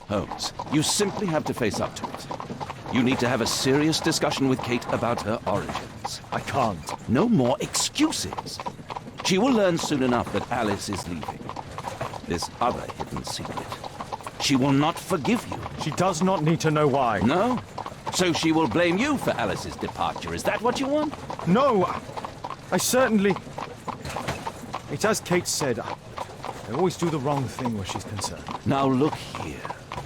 Holmes, you simply have to face up to it. You need to have a serious discussion with Kate about her origins. I can't. No more excuses. She will learn soon enough that Alice is leaving. This other hidden secret. She will not forgive you. She does not need to know why. No? So she will blame you for Alice's departure. Is that what you want? No! I certainly... It's as Kate said, I always do the wrong thing where she's concerned. Now look here.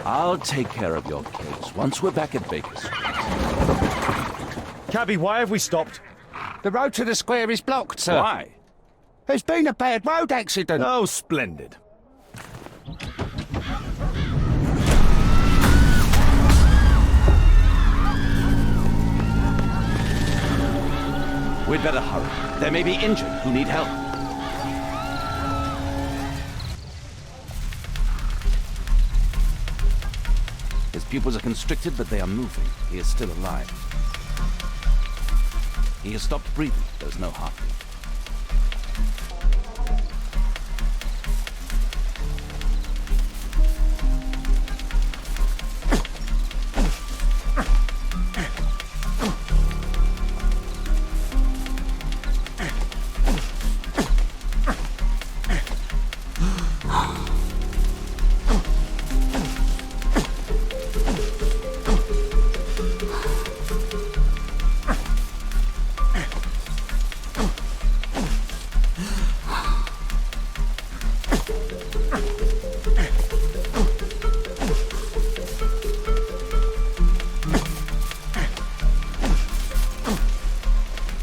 I'll take care of your case once we're back at Baker Street. Cabby, why have we stopped? The road to the square is blocked, sir. Why? There's been a bad road accident. Oh, splendid. We'd better hurry. There may be injured who need help. His pupils are constricted, but they are moving. He is still alive. He has stopped breathing. There's no heartbeat.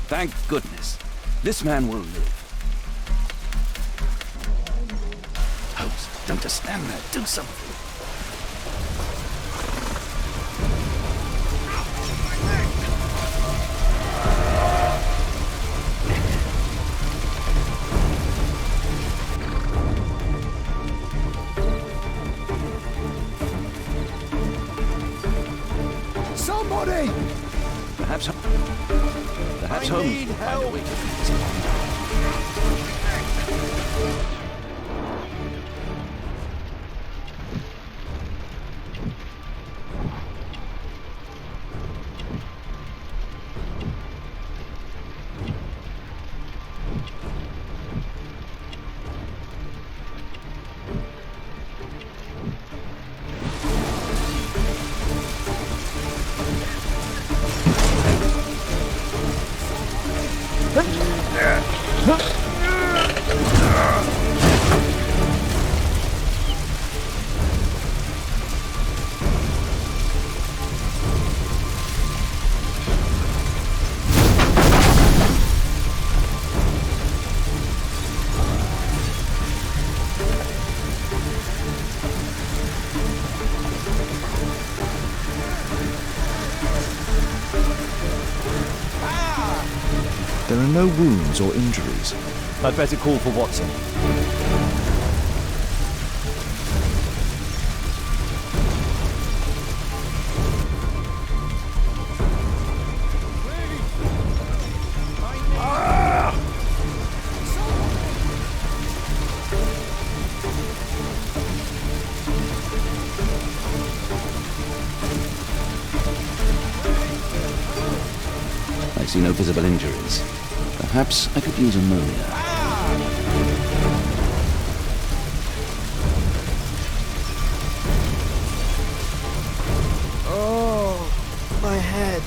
Thank goodness. This man will live. Holmes, don't just stand there. Do something. Somebody! Perhaps Holmes need will find a help. way to fix it. There are no wounds or injuries. I'd better call for Watson. I see no visible injuries. Perhaps I could use ammonia. Oh, my head.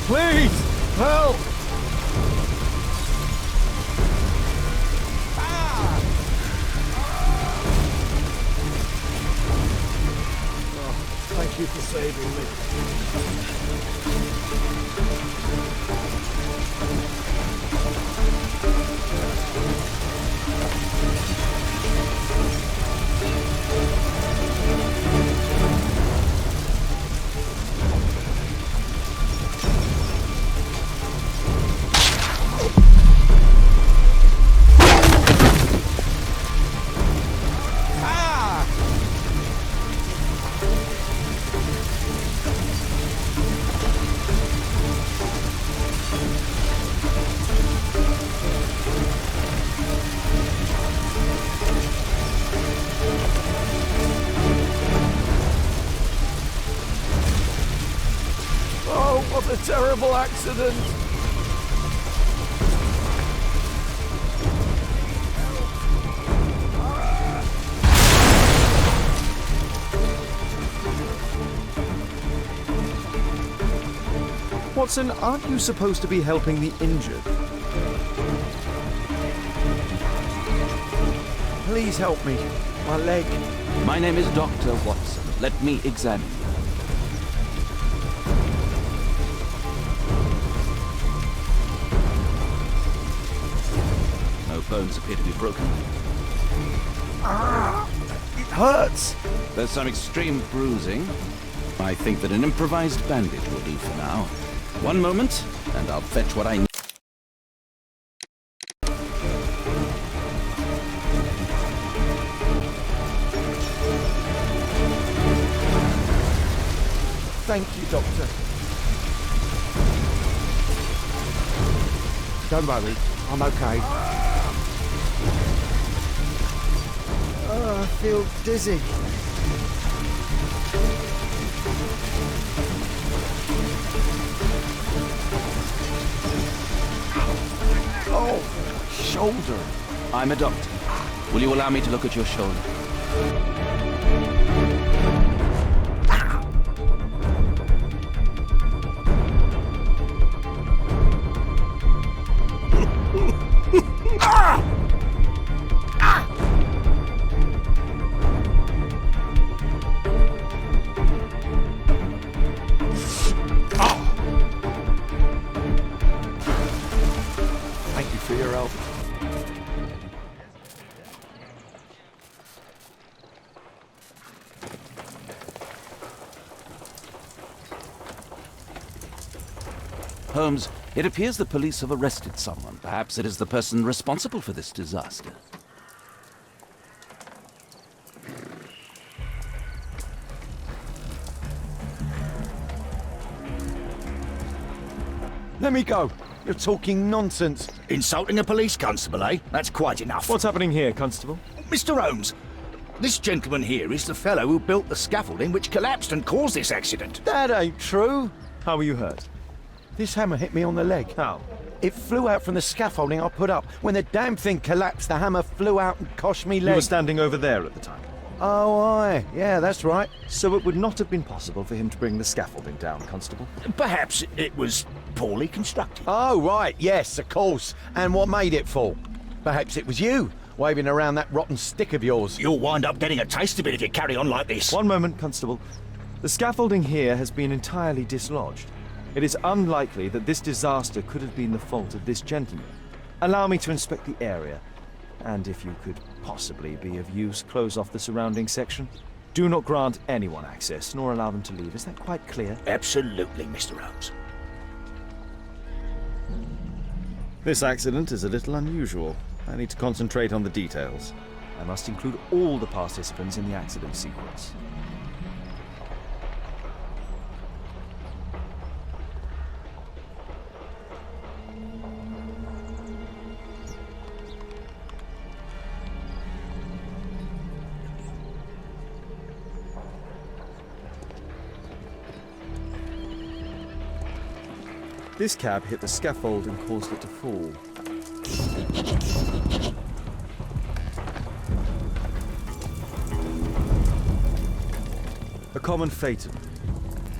Please! Help! Thank you for saving me. terrible accident! Watson, aren't you supposed to be helping the injured? Please help me. My leg. My name is Dr. Watson. Let me examine you. No bones appear to be broken. It hurts! There's some extreme bruising. I think that an improvised bandage will do for now. One moment, and I'll fetch what I need. Thank you, Doctor. Don't worry, I'm okay. Oh, I feel dizzy. Oh, shoulder. I'm a doctor. Will you allow me to look at your shoulder? Thank you for your help. Holmes, it appears the police have arrested someone. Perhaps it is the person responsible for this disaster. Let me go. You're talking nonsense. Insulting a police constable, eh? That's quite enough. What's happening here, Constable? Mr. Holmes, this gentleman here is the fellow who built the scaffolding which collapsed and caused this accident. That ain't true. How were you hurt? This hammer hit me on the leg. How? It flew out from the scaffolding I put up. When the damn thing collapsed, the hammer flew out and cost me You leg. were standing over there at the time. Oh, aye. Yeah, that's right. So it would not have been possible for him to bring the scaffolding down, Constable. Perhaps it was poorly constructed. Oh, right. Yes, of course. And what made it fall? Perhaps it was you, waving around that rotten stick of yours. You'll wind up getting a taste of it if you carry on like this. One moment, Constable. The scaffolding here has been entirely dislodged. It is unlikely that this disaster could have been the fault of this gentleman. Allow me to inspect the area. And if you could possibly be of use, close off the surrounding section. Do not grant anyone access, nor allow them to leave. Is that quite clear? Absolutely, Mr. Holmes. This accident is a little unusual. I need to concentrate on the details. I must include all the participants in the accident sequence. This cab hit the scaffold and caused it to fall. A common phaeton.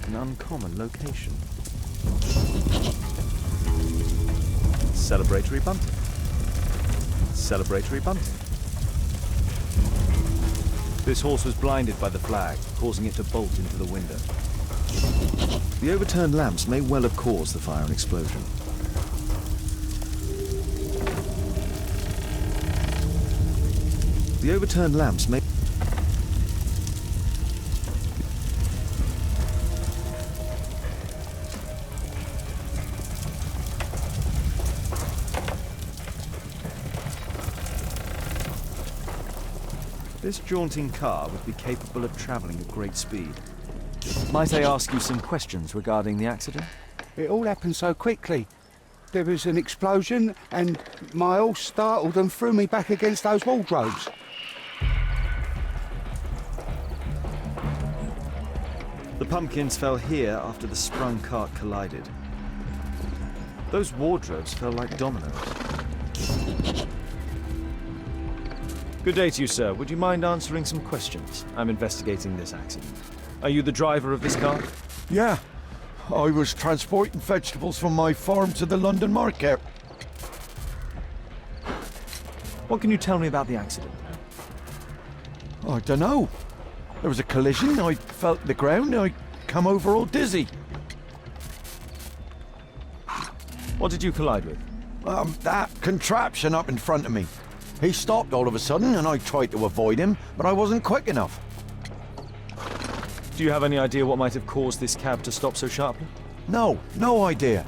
An uncommon location. Celebratory bunting. Celebratory bunting. This horse was blinded by the flag, causing it to bolt into the window. The overturned lamps may well have caused the fire and explosion. The overturned lamps may... This jaunting car would be capable of travelling at great speed. Might I ask you some questions regarding the accident? It all happened so quickly. There was an explosion, and my horse startled and threw me back against those wardrobes. The pumpkins fell here after the sprung cart collided. Those wardrobes fell like dominoes. Good day to you, sir. Would you mind answering some questions? I'm investigating this accident. Are you the driver of this car? Yeah. I was transporting vegetables from my farm to the London market. What can you tell me about the accident? I don't know. There was a collision, I felt the ground, I come over all dizzy. What did you collide with? That contraption up in front of me. He stopped all of a sudden and I tried to avoid him, but I wasn't quick enough. Do you have any idea what might have caused this cab to stop so sharply? No idea.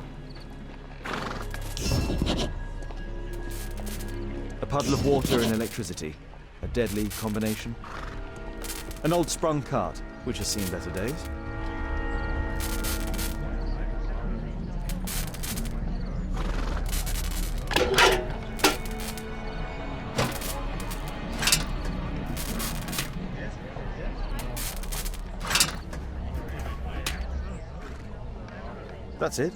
A puddle of water and electricity. A deadly combination. An old sprung cart, which has seen better days. That's it.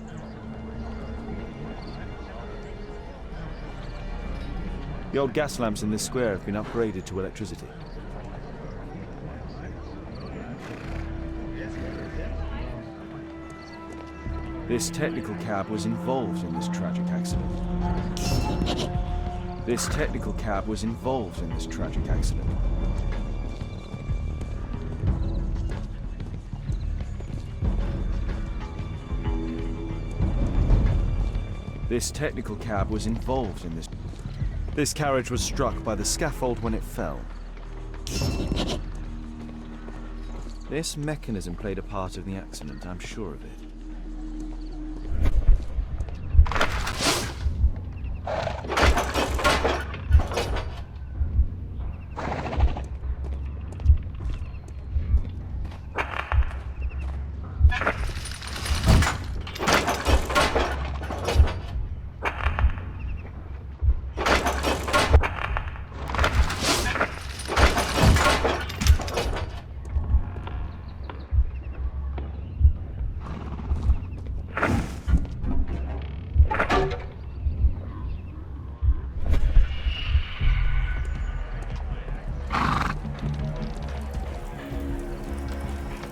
The old gas lamps in this square have been upgraded to electricity. This technical cab was involved in this tragic accident. This technical cab was involved in this tragic accident. This technical cab was involved in this. This carriage was struck by the scaffold when it fell. This mechanism played a part of the accident, I'm sure of it.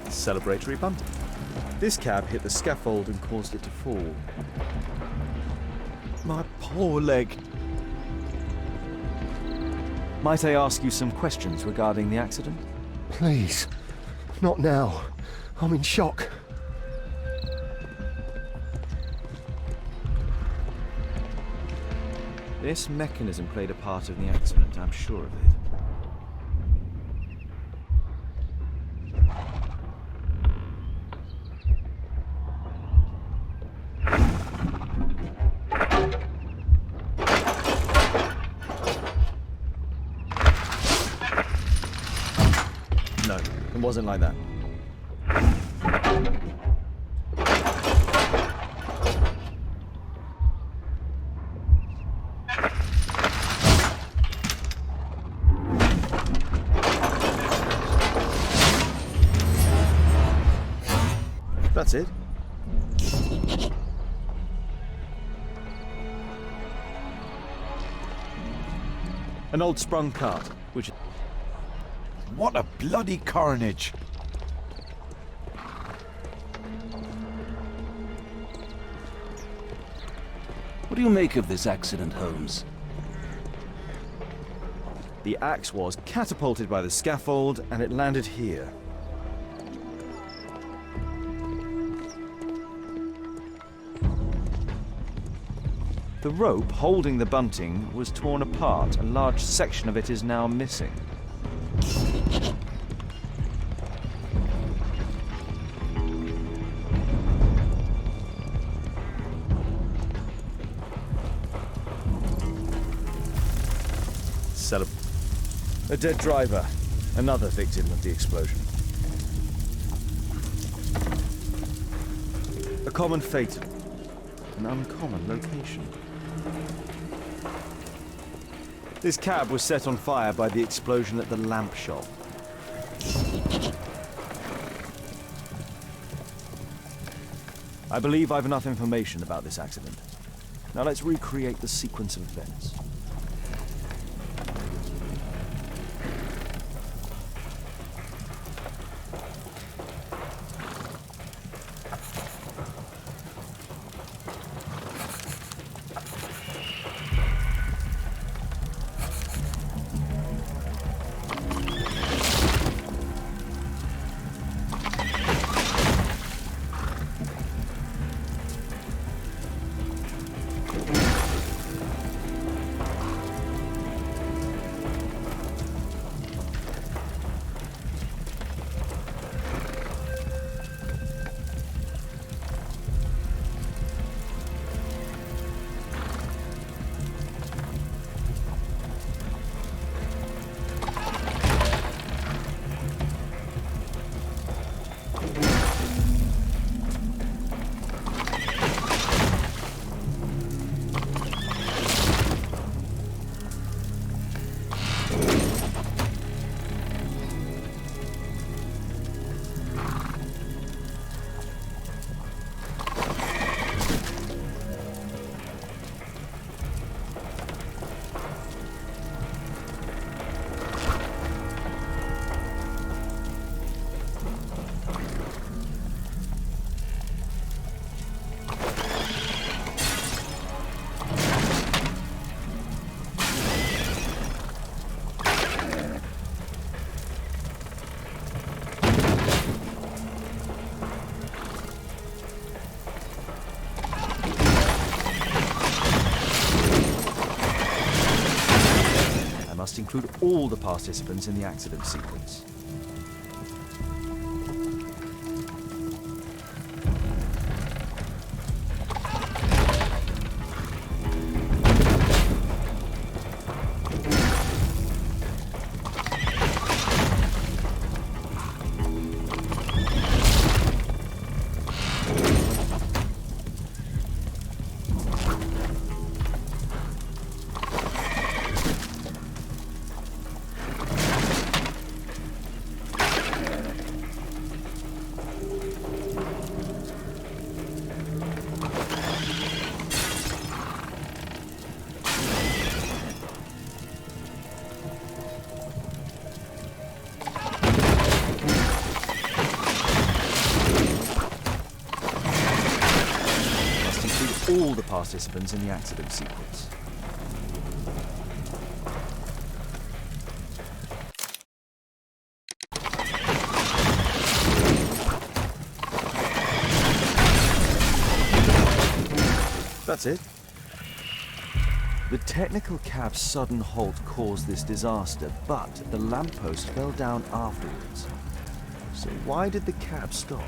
Celebratory bunting. This cab hit the scaffold and caused it to fall. My poor leg. Might I ask you some questions regarding the accident? Please. Not now. I'm in shock. This mechanism played a part of the accident, I'm sure of it. No, it wasn't like that. That's it. An old sprung cart, which... What a bloody carnage. What do you make of this accident, Holmes? The axe was catapulted by the scaffold and it landed here. The rope holding the bunting was torn apart. A large section of it is now missing. A dead driver, another victim of the explosion. A common fate, an uncommon location. This cab was set on fire by the explosion at the lamp shop. I believe I've enough information about this accident. Now let's recreate the sequence of events. Must include all the participants in the accident sequence. All the participants in the accident sequence. That's it. The technical cab's sudden halt caused this disaster, but the lamppost fell down afterwards. So why did the cab stop?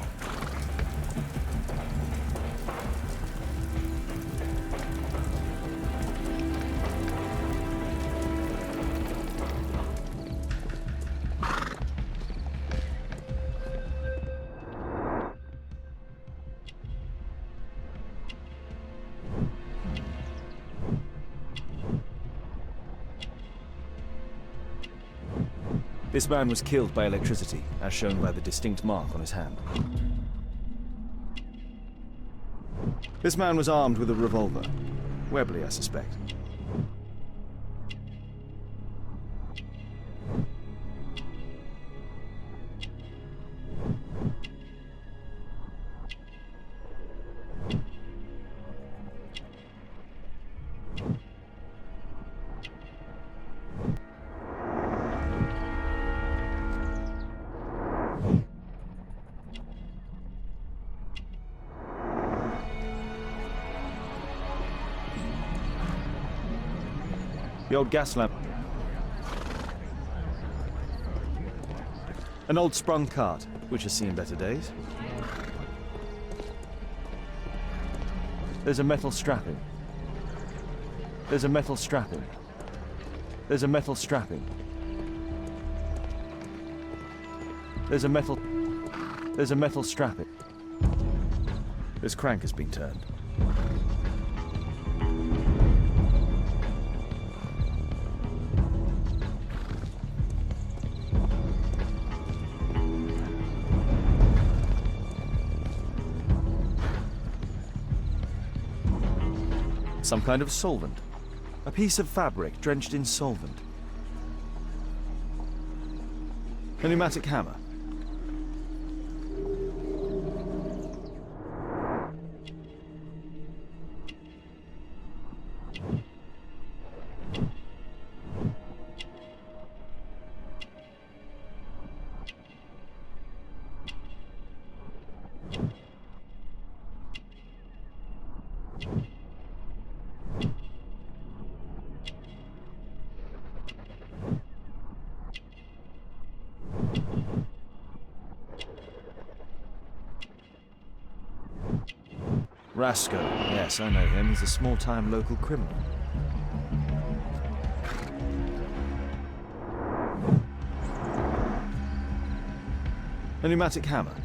This man was killed by electricity, as shown by the distinct mark on his hand. This man was armed with a revolver. Webley, I suspect. The old gas lamp. An old sprung cart, which has seen better days. There's a metal strapping. There's a metal strapping. There's a metal strapping. There's a metal strapping. This crank has been turned. Some kind of solvent. A piece of fabric drenched in solvent. A pneumatic hammer. Rasco. Yes, I know him. He's a small-time local criminal. A pneumatic hammer.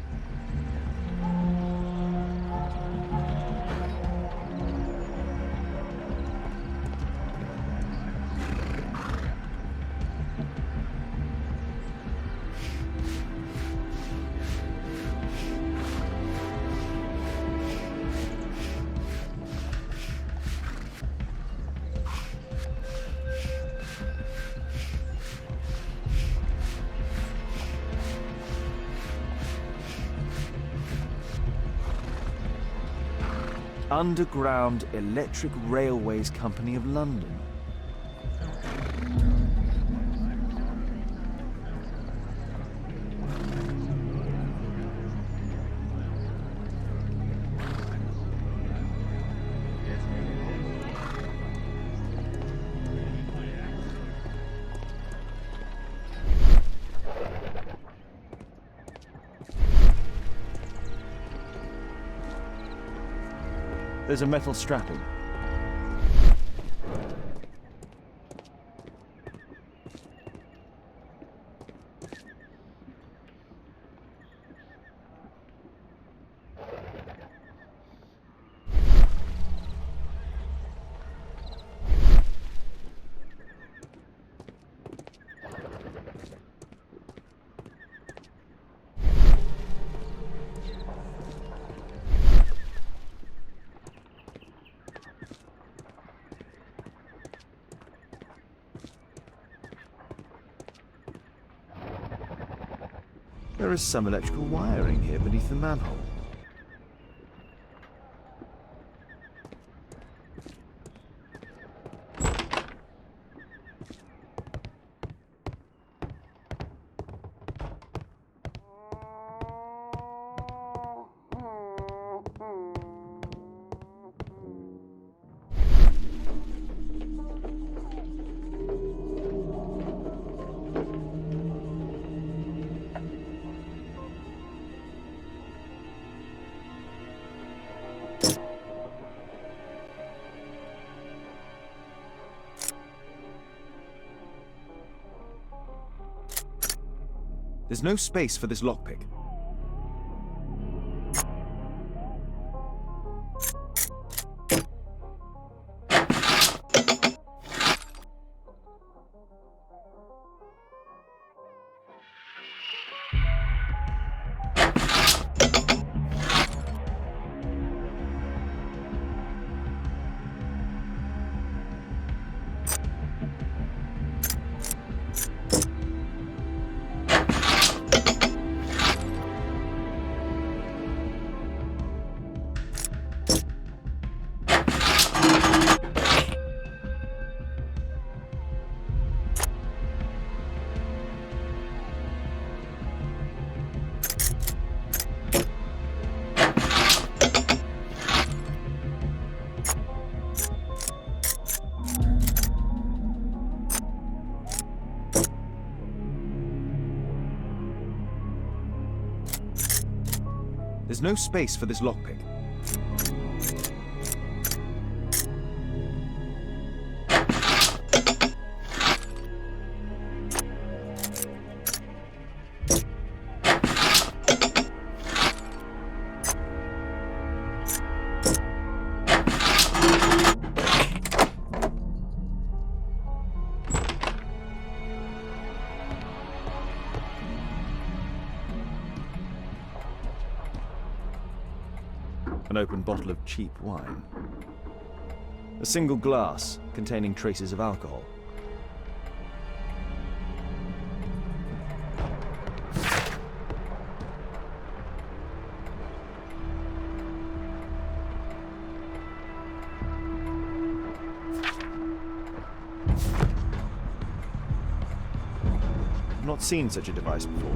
Underground Electric Railways Company of London. There's a metal strapping. There is some electrical wiring here beneath the manhole. There's no space for this lockpick. There's no space for this lockpick. An open bottle of cheap wine. A single glass containing traces of alcohol. I've not seen such a device before.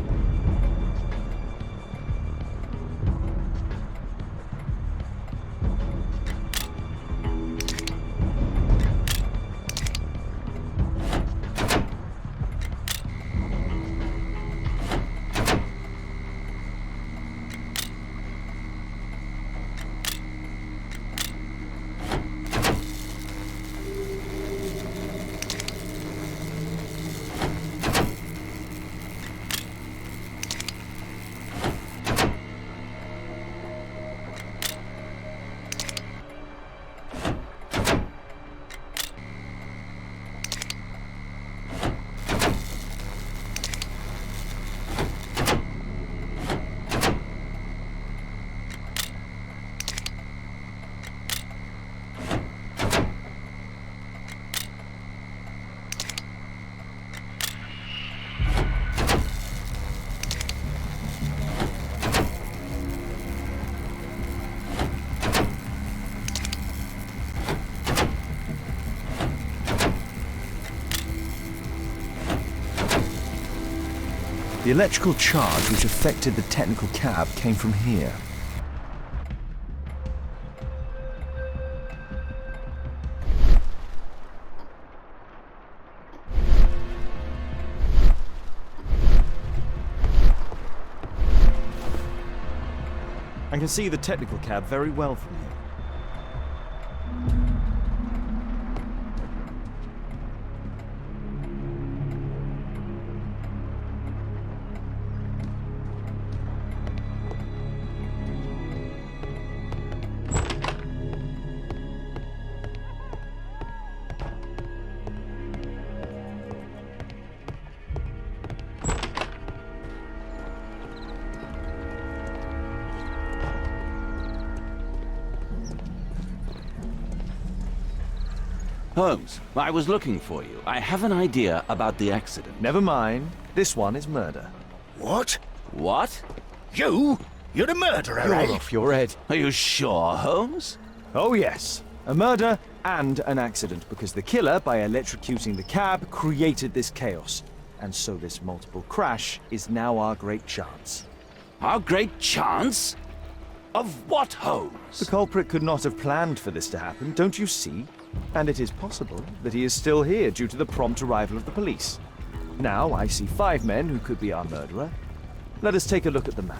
The electrical charge which affected the technical cab came from here. I can see the technical cab very well from here. Holmes, I was looking for you. I have an idea about the accident. Never mind. This one is murder. What? What? You? You're the murderer, You're eh? off your head. Are you sure, Holmes? Oh yes. A murder and an accident, because the killer, by electrocuting the cab, created this chaos. And so this multiple crash is now our great chance. Our great chance? Of what, Holmes? The culprit could not have planned for this to happen, don't you see? And it is possible that he is still here due to the prompt arrival of the police. Now I see 5 men who could be our murderer. Let us take a look at the map.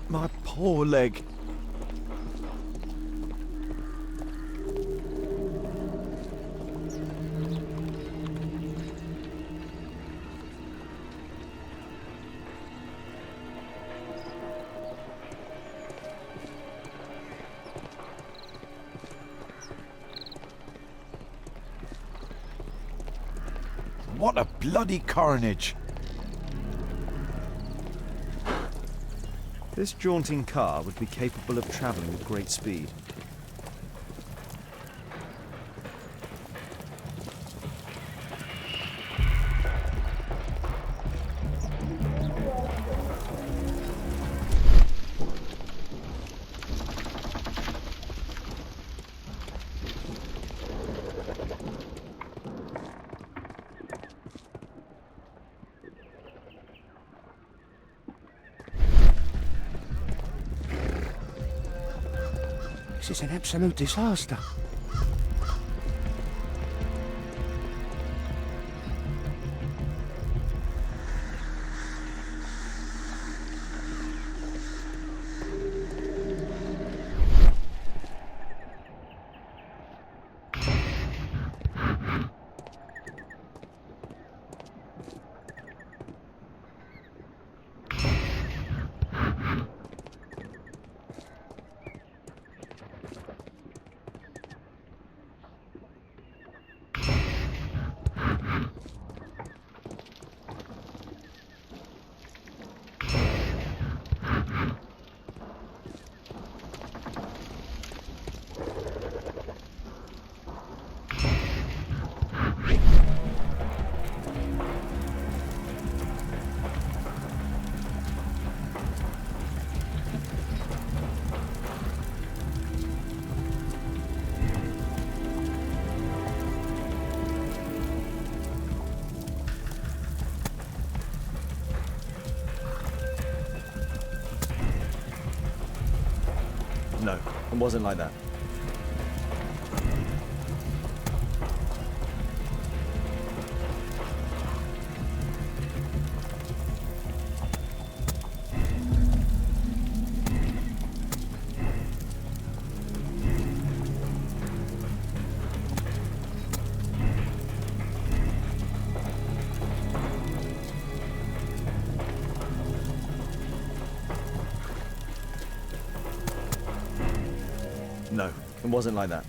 My poor leg. What a bloody carnage! This jaunting car would be capable of traveling at great speed. This is an absolute disaster. It wasn't like that. No, it wasn't like that.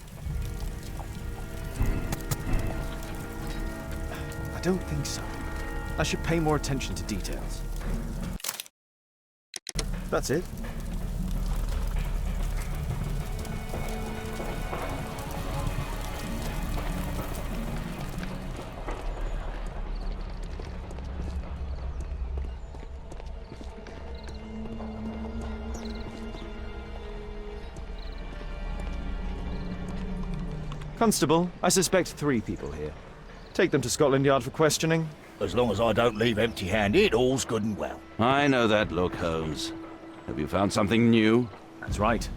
I don't think so. I should pay more attention to details. That's it. Constable, I suspect 3 people here. Take them to Scotland Yard for questioning. As long as I don't leave empty-handed, all's good and well. I know that look, Holmes. Have you found something new? That's right.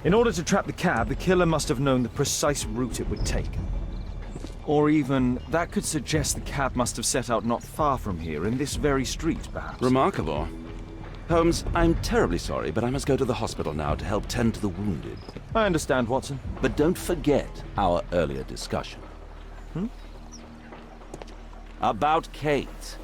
In order to trap the cab, the killer must have known the precise route it would take. Or even, that could suggest the cab must have set out not far from here, in this very street, perhaps. Remarkable. Holmes, I'm terribly sorry, but I must go to the hospital now to help tend to the wounded. I understand, Watson. But don't forget our earlier discussion. About Kate.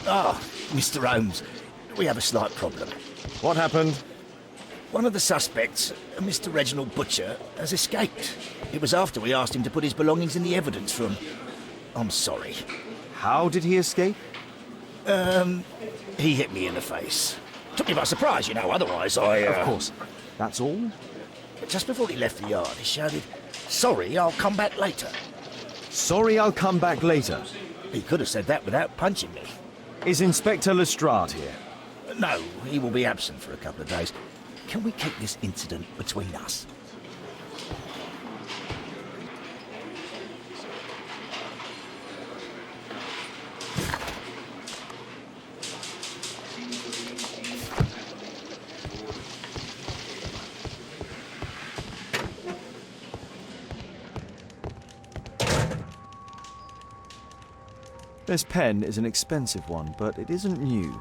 Ah, Mr. Holmes, we have a slight problem. What happened? One of the suspects, Mr. Reginald Butcher, has escaped. It was after we asked him to put his belongings in the evidence room. I'm sorry. How did he escape? He hit me in the face. Took me by surprise, you know, otherwise I... Of course. That's all? Just before he left the yard, he shouted, "Sorry, I'll come back later." Sorry, I'll come back later. He could have said that without punching me. Is Inspector Lestrade here? No, he will be absent for a couple of days. Can we keep this incident between us? This pen is an expensive one, but it isn't new.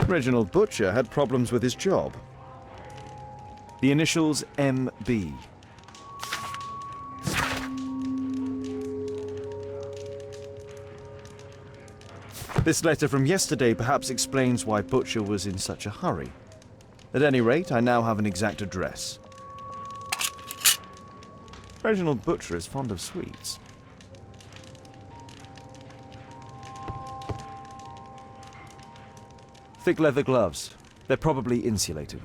Reginald Butcher had problems with his job. The initials MB. This letter from yesterday perhaps explains why Butcher was in such a hurry. At any rate, I now have an exact address. Reginald Butcher is fond of sweets. Thick leather gloves. They're probably insulated.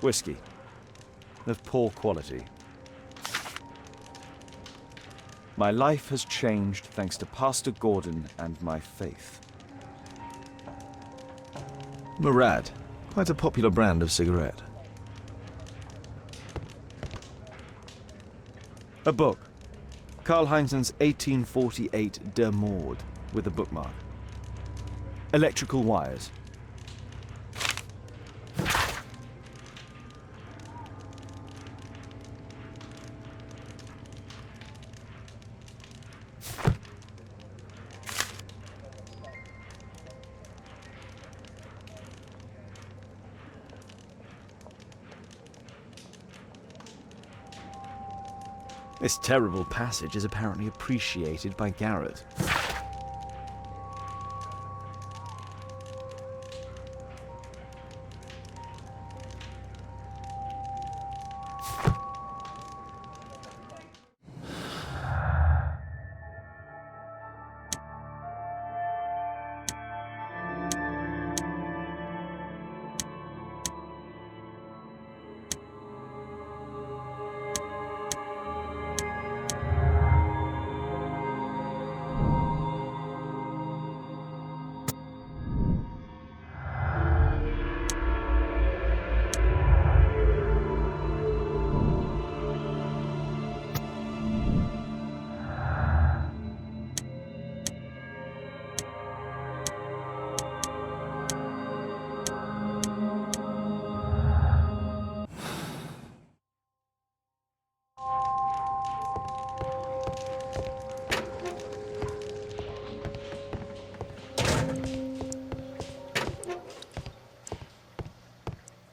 Whiskey. Of poor quality. My life has changed thanks to Pastor Gordon and my faith. Murad. Quite a popular brand of cigarette. A book. Karl Heinzen's 1848 Der Mord, with a bookmark. Electrical wires. This terrible passage is apparently appreciated by Garrett.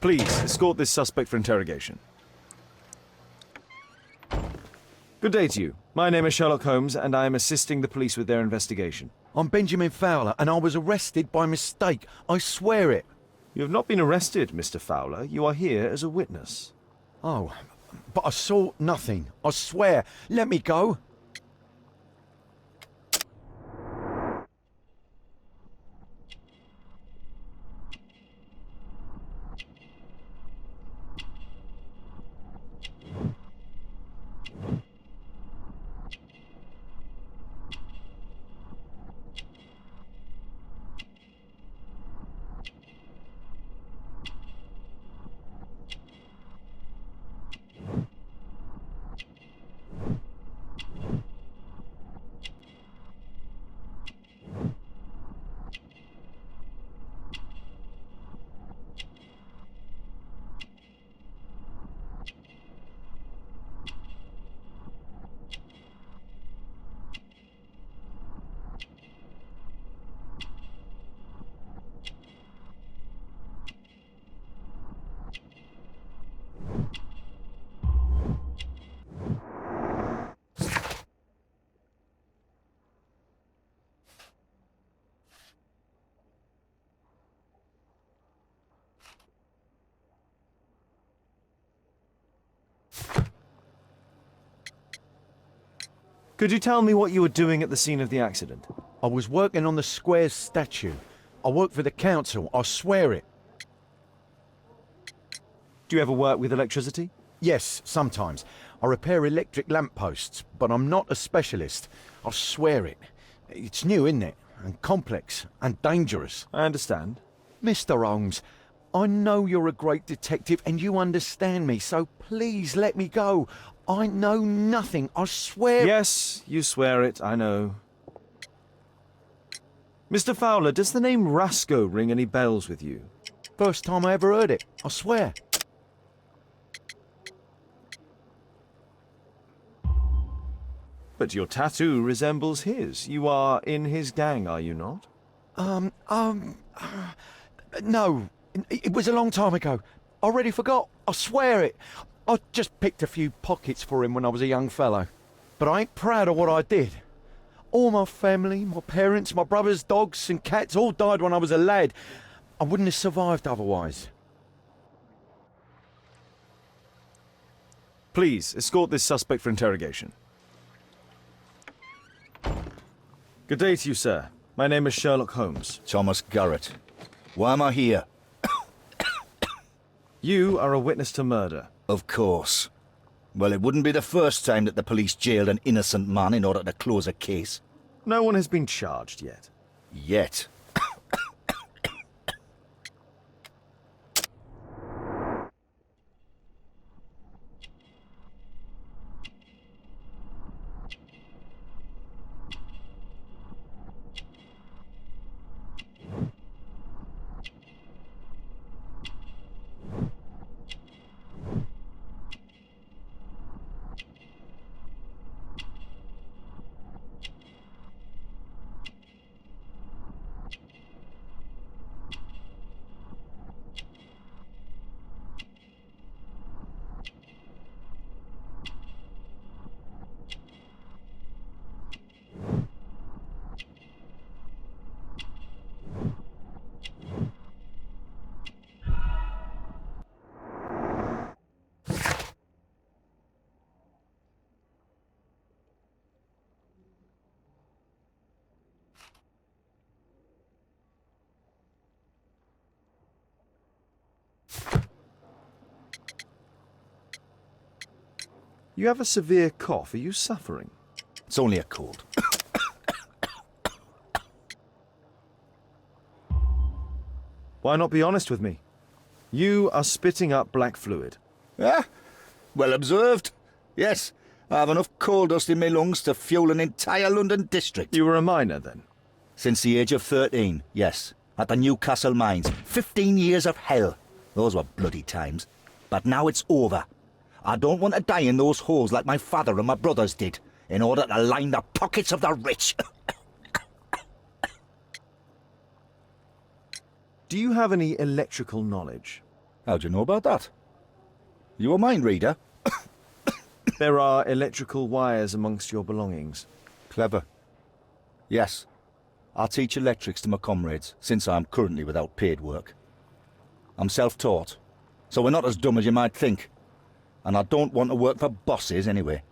Please, escort this suspect for interrogation. Good day to you. My name is Sherlock Holmes, and I am assisting the police with their investigation. I'm Benjamin Fowler, and I was arrested by mistake. I swear it. You have not been arrested, Mr. Fowler. You are here as a witness. Oh, but I saw nothing. I swear. Let me go. Could you tell me what you were doing at the scene of the accident? I was working on the square's statue. I work for the council. I swear it. Do you ever work with electricity? Yes, sometimes. I repair electric lampposts, but I'm not a specialist. I swear it. It's new, isn't it? And complex and dangerous. I understand. Mr. Holmes, I know you're a great detective and you understand me, so please let me go. I know nothing, I swear. Yes, you swear it, I know. Mr. Fowler, does the name Rasco ring any bells with you? First time I ever heard it, I swear. But your tattoo resembles his. You are in his gang, are you not? No. It was a long time ago. I already forgot. I swear it. I just picked a few pockets for him when I was a young fellow. But I ain't proud of what I did. All my family, my parents, my brothers, dogs and cats all died when I was a lad. I wouldn't have survived otherwise. Please, escort this suspect for interrogation. Good day to you, sir. My name is Sherlock Holmes. Thomas Garrett. Why am I here? You are a witness to murder. Of course. Well, it wouldn't be the first time that the police jailed an innocent man in order to close a case. No one has been charged yet. Yet. You have a severe cough. Are you suffering? It's only a cold. Why not be honest with me? You are spitting up black fluid. Ah, well observed. Yes, I have enough coal dust in my lungs to fuel an entire London district. You were a miner then? Since the age of 13, yes. At the Newcastle mines. 15 years of hell. Those were bloody times. But now it's over. I don't want to die in those holes like my father and my brothers did, in order to line the pockets of the rich. Do you have any electrical knowledge? How'd you know about that? You a mind reader? There are electrical wires amongst your belongings. Clever. Yes. I teach electrics to my comrades, since I'm currently without paid work. I'm self-taught, so we're not as dumb as you might think. And I don't want to work for bosses anyway.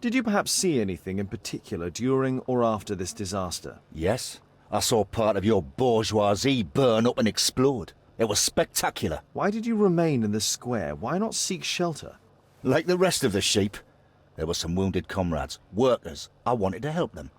Did you perhaps see anything in particular during or after this disaster? Yes, I saw part of your bourgeoisie burn up and explode. It was spectacular. Why did you remain in the square? Why not seek shelter? Like the rest of the sheep, there were some wounded comrades, workers. I wanted to help them.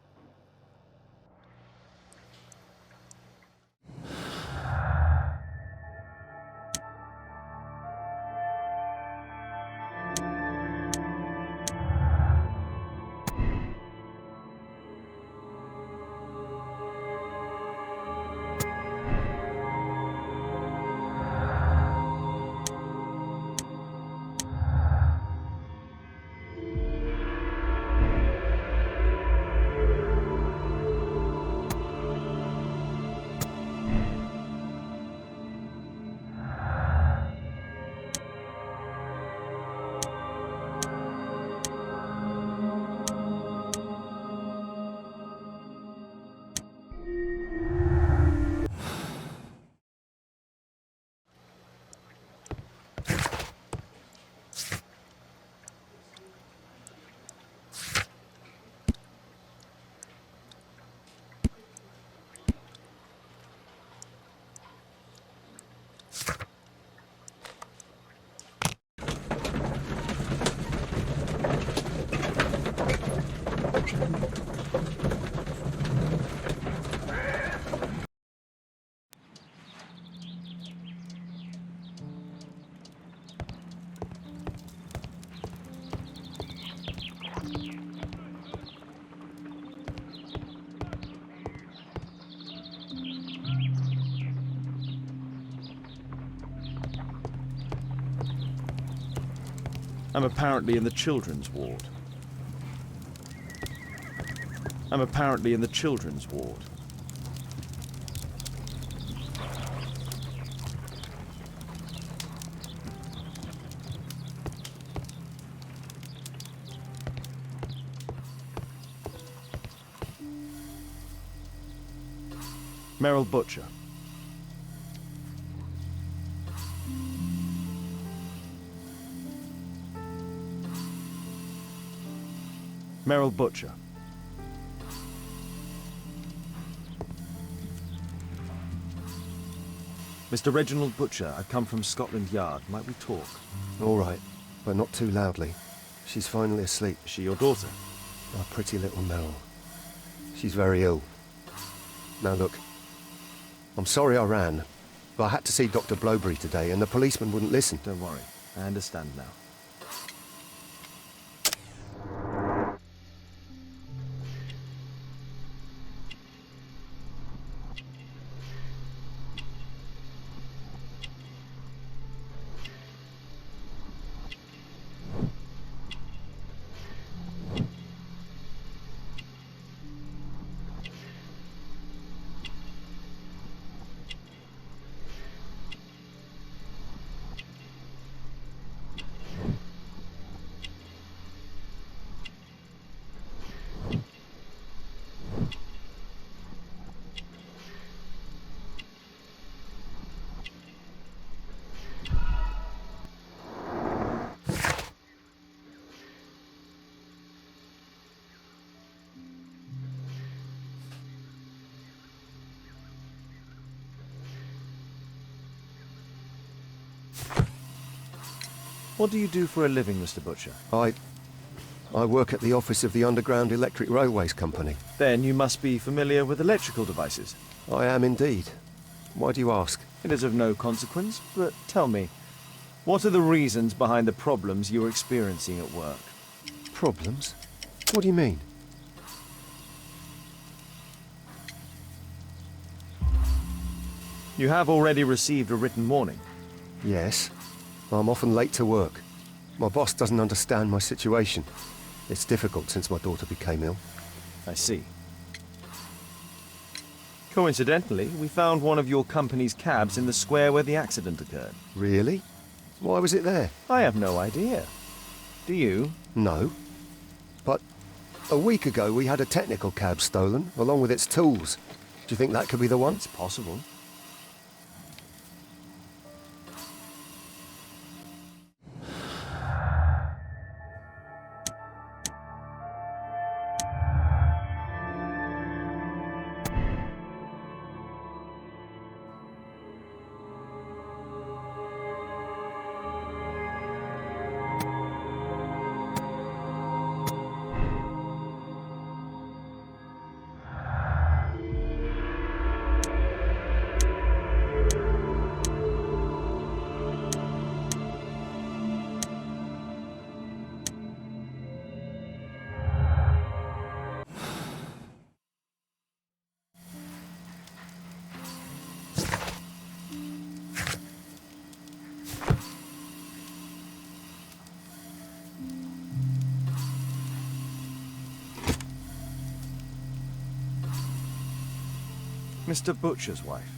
I'm apparently in the children's ward. I'm apparently in the children's ward. Merrill Butcher. Merrill Butcher. Mr. Reginald Butcher, I've come from Scotland Yard. Might we talk? All right, but not too loudly. She's finally asleep. Is she your daughter? Our pretty little Merrill. She's very ill. Now look, I'm sorry I ran, but I had to see Dr. Blowberry today and the policeman wouldn't listen. Don't worry. I understand now. What do you do for a living, Mr. Butcher? I work at the office of the Underground Electric Railways Company. Then you must be familiar with electrical devices. I am indeed. Why do you ask? It is of no consequence, but tell me, what are the reasons behind the problems you're experiencing at work? Problems? What do you mean? You have already received a written warning. Yes. I'm often late to work. My boss doesn't understand my situation. It's difficult since my daughter became ill. I see. Coincidentally, we found one of your company's cabs in the square where the accident occurred. Really? Why was it there? I have no idea. Do you? No. But a week ago we had a technical cab stolen, along with its tools. Do you think that could be the one? It's possible. Mr. Butcher's wife.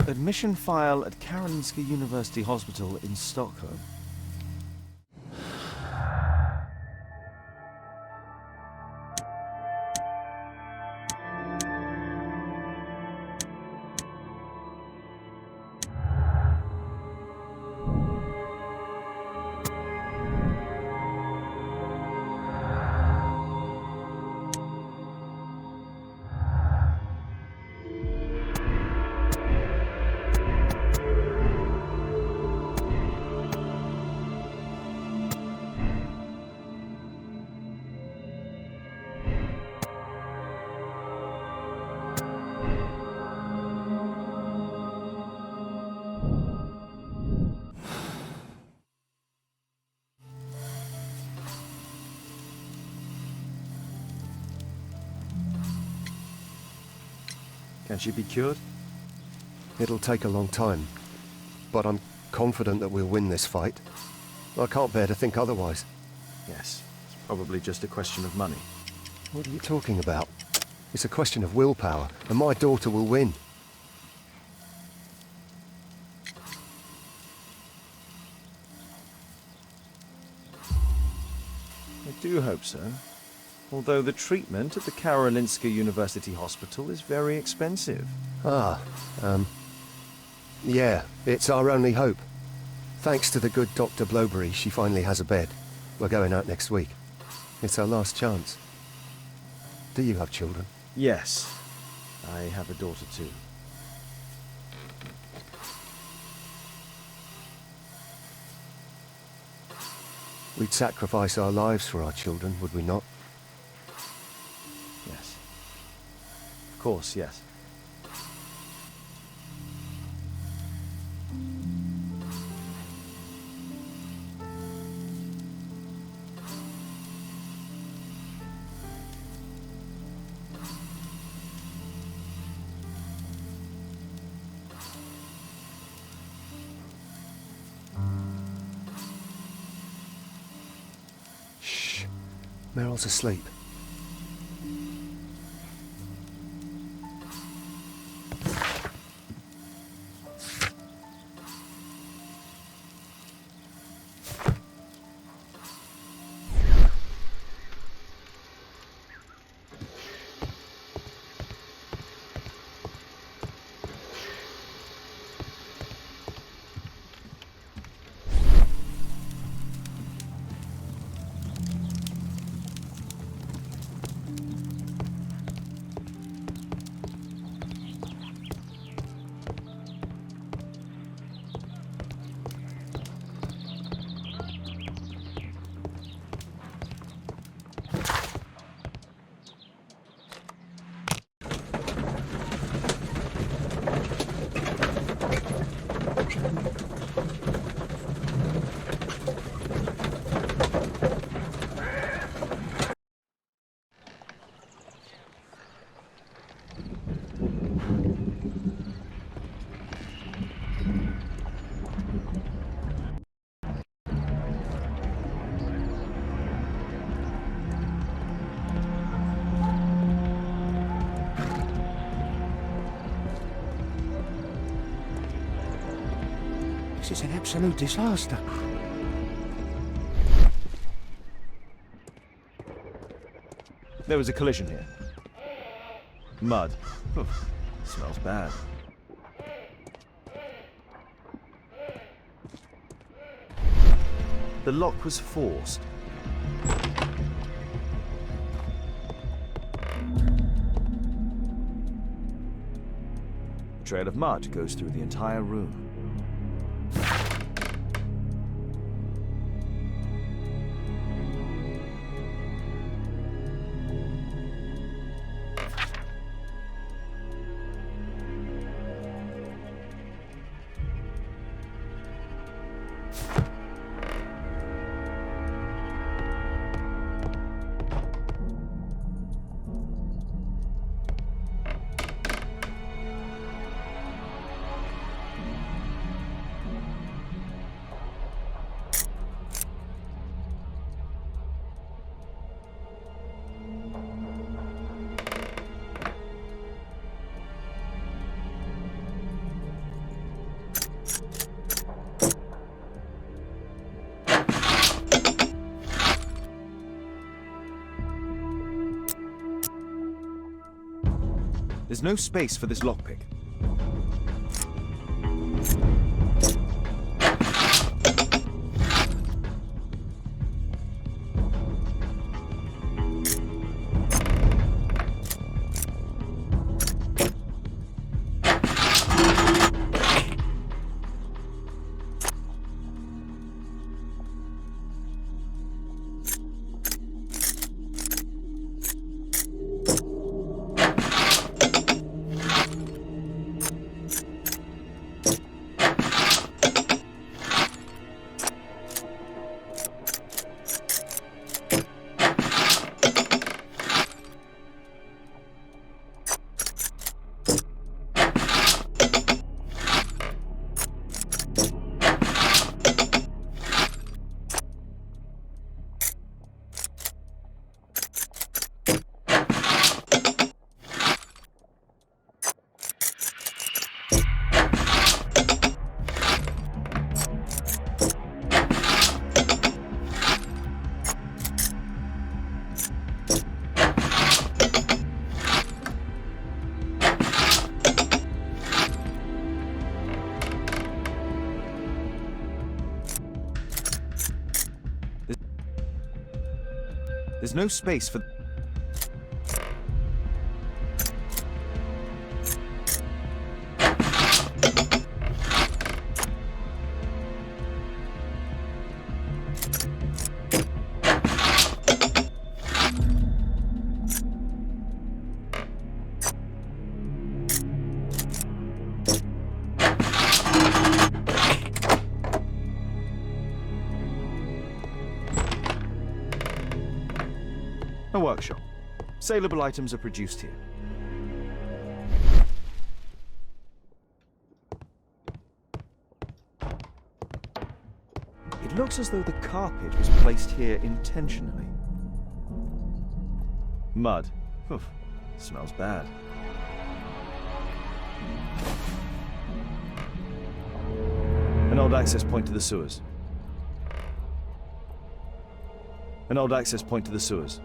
Admission file at Karolinska University Hospital in Stockholm. Can she be cured? It'll take a long time, but I'm confident that we'll win this fight. I can't bear to think otherwise. Yes, it's probably just a question of money. What are you talking about? It's a question of willpower, and my daughter will win. do hope so. Although the treatment at the Karolinska University Hospital is very expensive. Yeah, it's our only hope. Thanks to the good Dr. Blowberry, she finally has a bed. We're going out next week. It's our last chance. Do you have children? Yes, I have a daughter too. We'd sacrifice our lives for our children, would we not? Yes. Of course, yes. Shh. Meryl's asleep. This is an absolute disaster. There was a collision here. Mud. Oof, smells bad. The lock was forced. A trail of mud goes through the entire room. There's no space for this lockpick. There's no space for... A workshop. Saleable items are produced here. It looks as though the carpet was placed here intentionally. Mud. Oof, smells bad. An old access point to the sewers. An old access point to the sewers.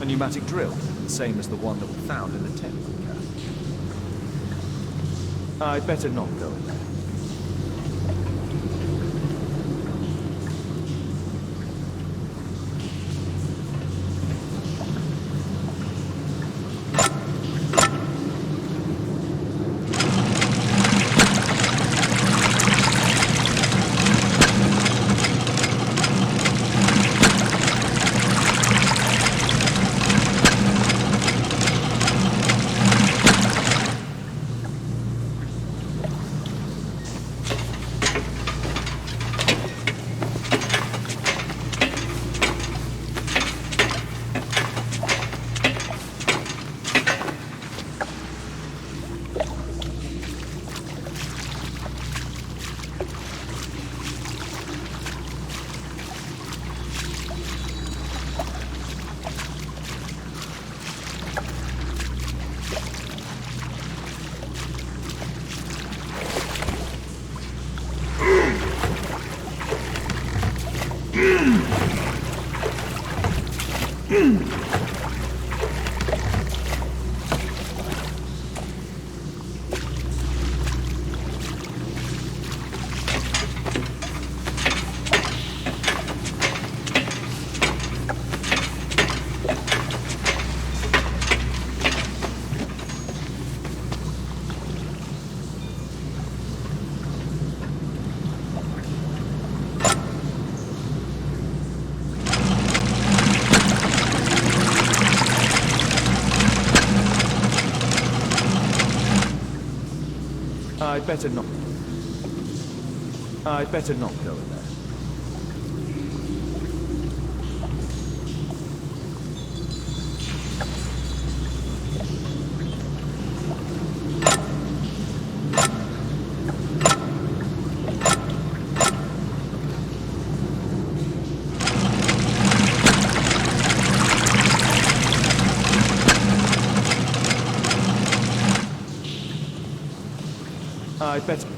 Pneumatic drill, the same as the one that we found in the tent bunker. I'd better not go in there. I'd better not. I'd better not go in there. I'd better...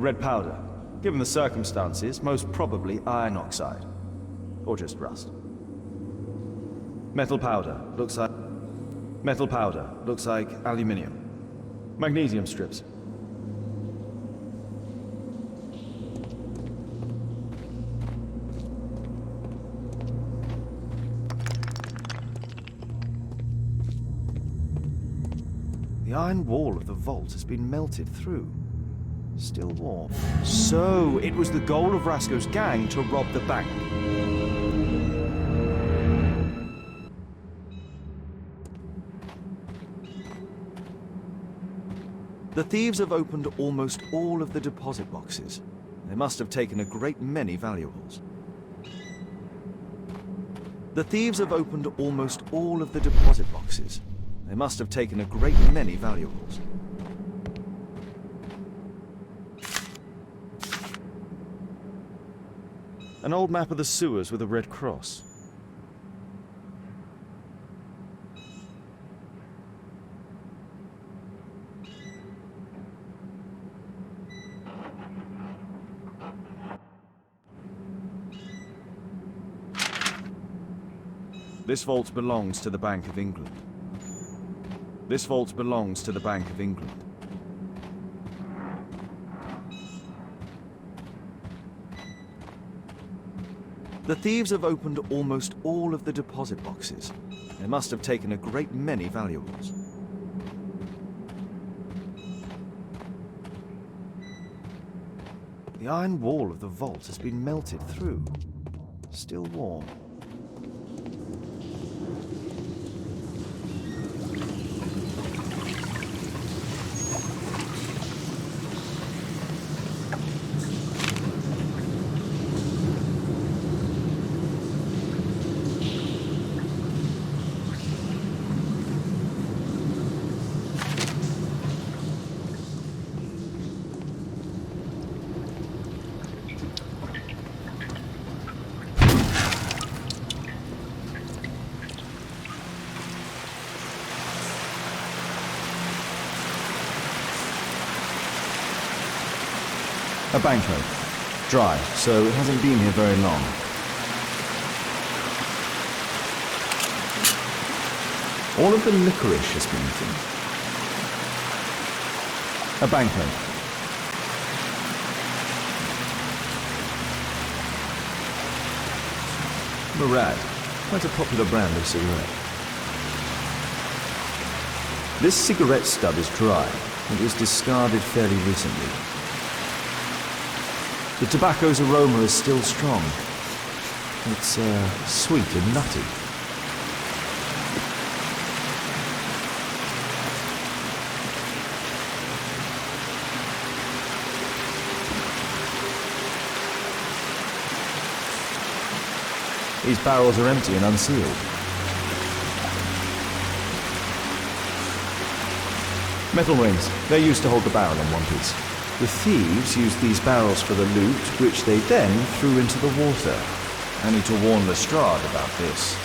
red powder. Given the circumstances, most probably iron oxide. Or just rust. Metal powder. Looks like... Metal powder. Looks like aluminium. Magnesium strips. The iron wall of the vault has been melted through. Still warm. So, it was the goal of Rasko's gang to rob the bank. The thieves have opened almost all of the deposit boxes. They must have taken a great many valuables. The thieves have opened almost all of the deposit boxes. They must have taken a great many valuables. An old map of the sewers with a red cross. This vault belongs to the Bank of England. This vault belongs to the Bank of England. The thieves have opened almost all of the deposit boxes. They must have taken a great many valuables. The iron wall of the vault has been melted through. Still warm. A banknote. Dry, so it hasn't been here very long. All of the licorice has been eaten. A banknote. Murad. Quite a popular brand of cigarette. This cigarette stub is dry. It was discarded fairly recently. The tobacco's aroma is still strong. It's sweet and nutty. These barrels are empty and unsealed. Metal rings. They're used to hold the barrel in one piece. The thieves used these barrels for the loot, which they then threw into the water. I need to warn Lestrade about this.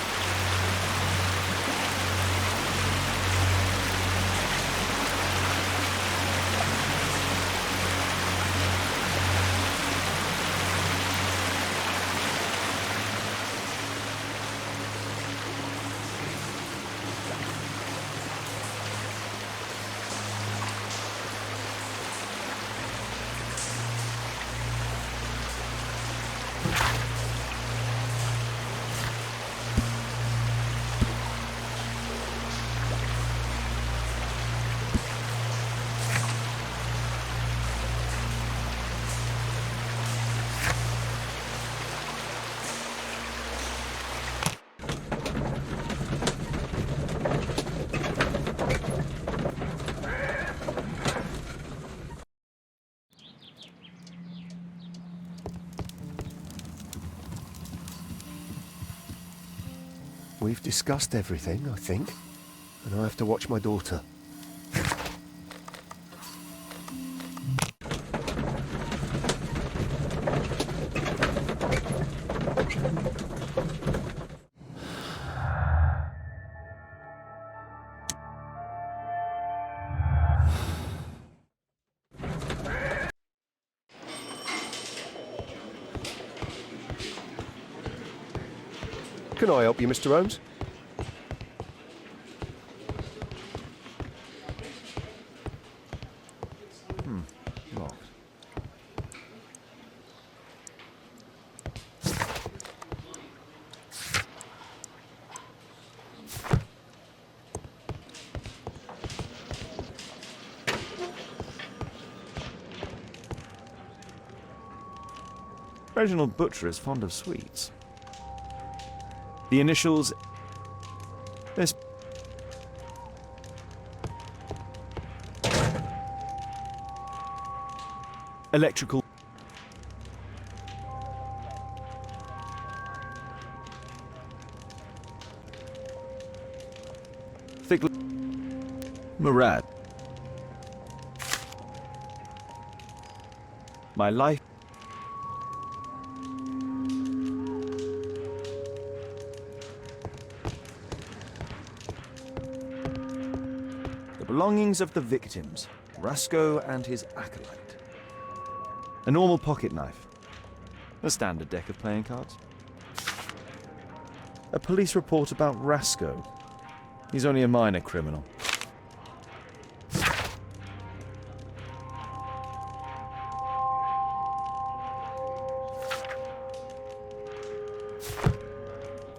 We've discussed everything, I think, and I have to watch my daughter. Can I help you, Mr. Holmes? Locked. Reginald Butcher is fond of sweets. The initials... This... Electrical... Thick... Murad. My life... Belongings of the victims, Rasco and his acolyte. A normal pocket knife. A standard deck of playing cards. A police report about Rasco. He's only a minor criminal.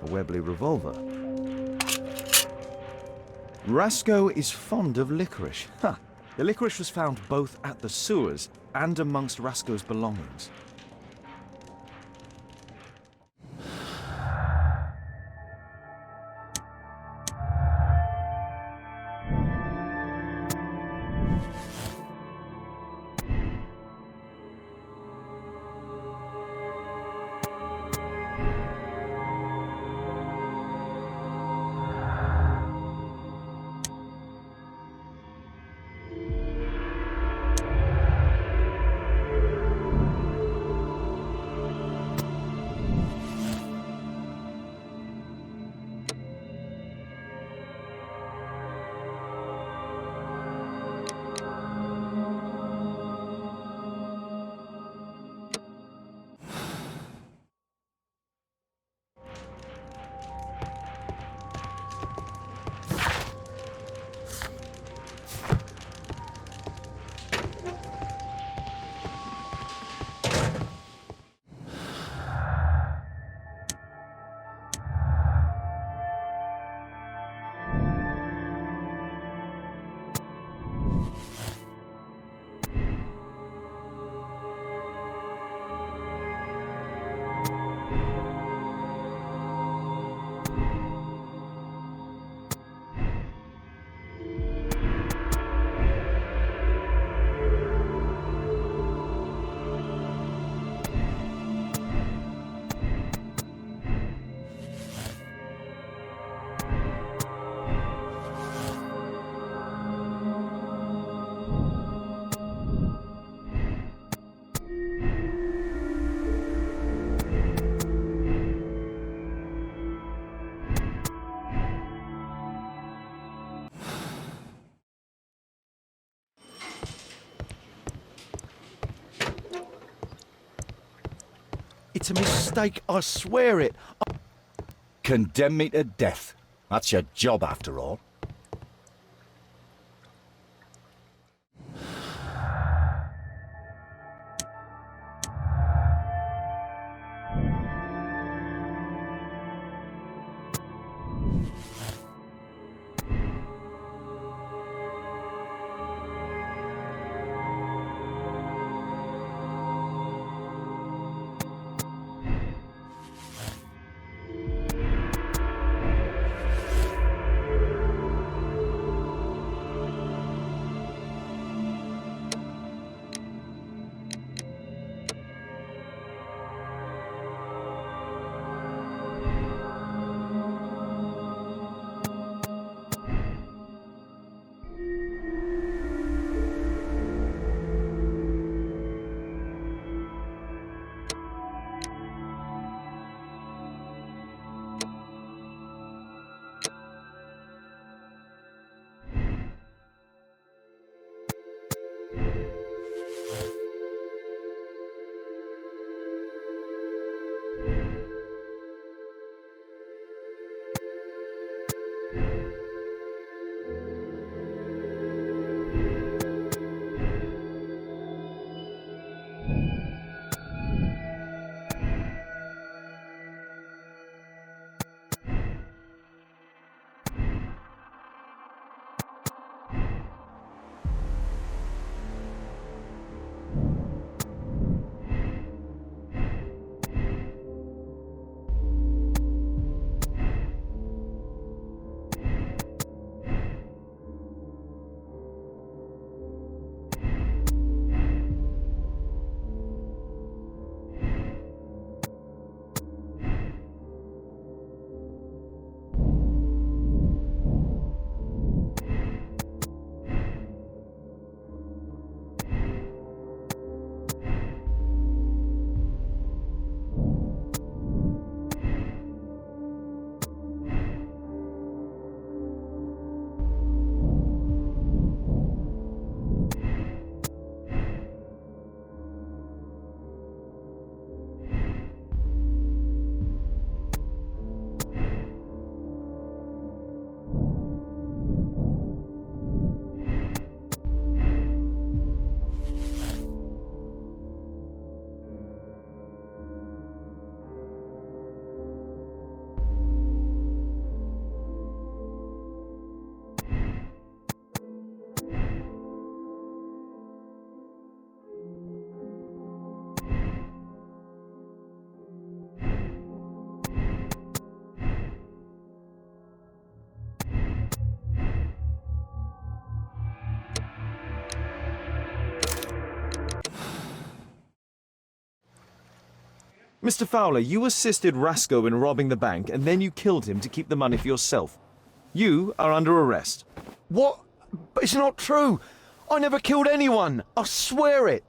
A Webley revolver. Rasco is fond of licorice. The licorice was found both at the sewers and amongst Rasco's belongings. It's a mistake, I swear it. Condemn me to death. That's your job, after all. Mr. Fowler, you assisted Rasco in robbing the bank, and then you killed him to keep the money for yourself. You are under arrest. What? But it's not true. I never killed anyone. I swear it.